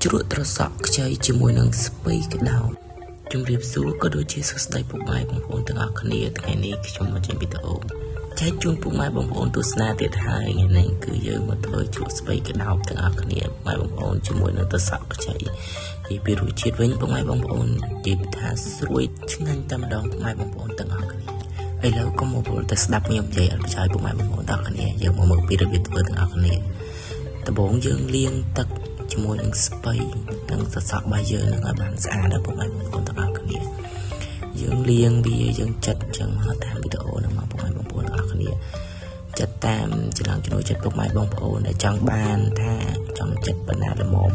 ជ្រក់ត្រសក់ខ្ចីជាមួយនឹងស្ពៃក្តោបជំរាបសួរក៏ដូចជាសួស្តីពុកម៉ែបងប្អូនទាំងអស់គ្នាថ្ងៃនេះខ្ញុំមកចេញវីដេអូចែកជូនពុកម៉ែបងប្អូនទស្សនាទៀតហើយថ្ងៃនេះគឺយើងមកធ្វើជ្រក់ស្ពៃក្តោបទាំងអស់គ្នាពុកម៉ែបងប្អូនជាមួយនឹងត្រសក់ខ្ចីនិយាយពីរសជាតិវិញពុកម៉ែបងប្អូននិយាយថាស្រួយឆ្ងាញ់តែម្ដងពុកម៉ែបងប្អូនទាំងអស់គ្នាឥឡូវក៏មកទៅស្ដាប់ខ្ញុំនិយាយអត់ចាយពុកម៉ែបងប្អូនទាំងអស់គ្នាយើងមកមើលពីរបៀបធ្វើទាំងអស់គ្នាដំបូងយើងលាងទឹកជាមួយនឹងស្ពៃនិងត្រសក់របស់យើងនឹងឲ្យបានស្អាតដល់ពុកម៉ែបងប្អូនទាំងអស់គ្នាយើងលាងវាយើងចិតចឹងមកតាមវីដេអូនឹងមកពុកម៉ែបងប្អូនទាំងអស់គ្នាចិតតាមចំណងចំណូលចិត្តពុកម៉ែបងប្អូនដែលចង់បានថាចង់ចិតបណ្ណាល្មម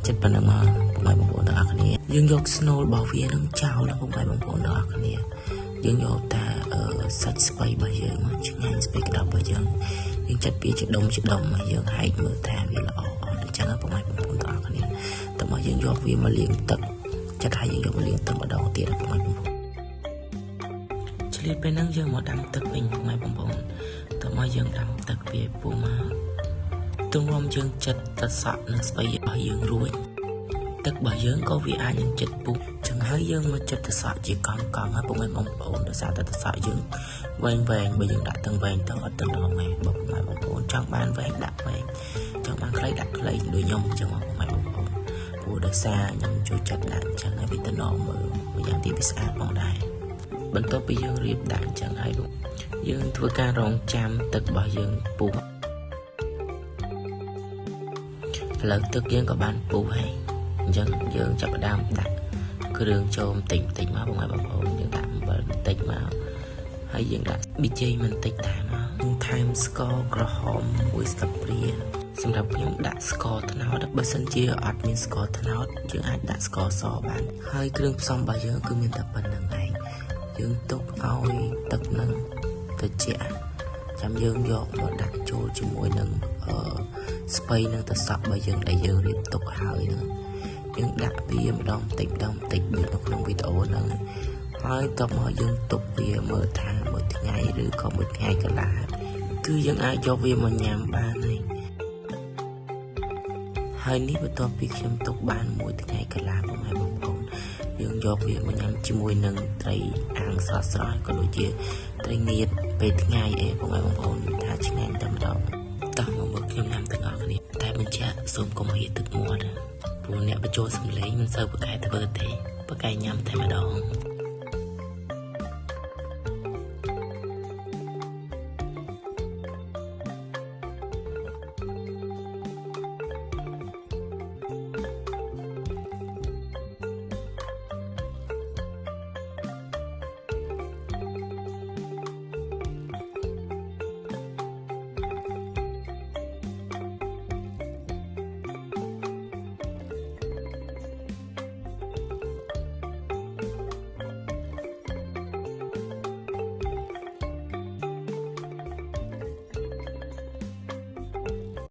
ចិត្តប៉ុណ្ណឹងមកពុកម៉ែបងប្អូនទាំងអស់គ្នាយើងយកស្នូលរបស់វានឹងចោលពុកម៉ែបងប្អូនទាំងអស់គ្នាយើងយកតែសាច់ស្ពៃរបស់យើងមកឆ្ងាញ់ស្ពៃក្តោបរបស់យើងចាត់ពីជាដុំមកយើងហែកមើលថាវាល្អអត់អញ្ចឹងពុកម៉ែបងប្អូនទាំងអស់គ្នាតើមកយើងយកវាមកលាងទឹកចាត់ឲ្យយើងយកមកលាងទឹកម្ដងទៀតពុកម៉ែបងប្អូនឆ្លៀតពេលហ្នឹងយើងមកដាំទឹកវិញពុកម៉ែបងប្អូនតើមកយើងដាំទឹកវាពុះមកទង្រាំយើងចិត្តត្រសក់និងស្ពៃរបស់យើងរួចទឹករបស់យើងក៏វាអាចនឹងចិត្តពុះចឹងហើយយើងមកចិត្តត្រសក់ជាកង់ហើយពុកម៉ែបងប្អូនដោយសារតែត្រសក់យើងវែងបើយើងដាក់ទាំងវែងទៅអត់ទាំងដល់ម៉ែបងប្អូនចង់បានវែងដាក់វែងចង់បានខ្លីដាក់ខ្លីដូចខ្ញុំអញ្ចឹងពុកម៉ែបងប្អូនព្រោះដោយសារខ្ញុំចូលចិត្តដាក់អញ្ចឹងហើយវាទៅនាំមើលយ៉ាងទីវាស្អាតផងដែរបន្ទាប់ពីយើងរៀបដាក់អញ្ចឹងហើយយើងធ្វើការរងចាំទឹករបស់យើងពុះឥឡូវទឹកយើងក៏បានពុះហើយអញ្ចឹងយើងចាប់ផ្ដើមដាក់គ្រឿងចូលបន្តិចមកពុកម៉ែបងប្អូនយើងដាក់អំបិលបន្តិចមកហើយយើងដាក់ប៊ីចេងបន្តិចដែរមកថែមស្ករក្រហម1ស្លាបព្រាសម្រាប់ខ្ញុំដាក់ស្ករត្នោតបើសិនជាអត់មានស្ករត្នោតយើងអាចដាក់ស្ករសបានហើយគ្រឿងផ្សំរបស់យើងគឺមានតែប៉ុណ្្នឹងឯងយើងទុកឲ្យទឹកនឹងត្រជាក់ចាំយើងយកមកដាក់ចូលជាមួយនឹងស្ពៃនិងត្រសក់របស់យើងដែលយើងរៀបទុកហើយហ្នឹងយើងដាក់វាម្ដងបន្តិចដូចនៅក្នុងវីដេអូហ្នឹងហើយតបមកយើងទុកវាមើលថាមួយថ្ងៃឬក៏មួយថ្ងៃកន្លះគឺយើងអាចយកវាមកញ៉ាំបានហើយនេះបន្ទាប់ពីខ្ញុំទុកបានមួយថ្ងៃកន្លះពុកម៉ែបងប្អូនយើងយកវាមកញ៉ាំជាមួយនឹងត្រីអាំងស្រស់ក៏ដូចជាត្រីងៀតពេលថ្ងៃពុកម៉ែបងប្អូនថាឆ្ងាញ់តែម្ដងតោះមកមើលខ្ញុំញ៉ាំទាំងអស់គ្នាតែបញ្ជាក់សូមកុំហៀទឹកមាត់ព្រោះអ្នកបញ្ចូលសម្លេងមិនសូវប្រកែកធ្វើទេប្រកែកញ៉ាំតែម្ដង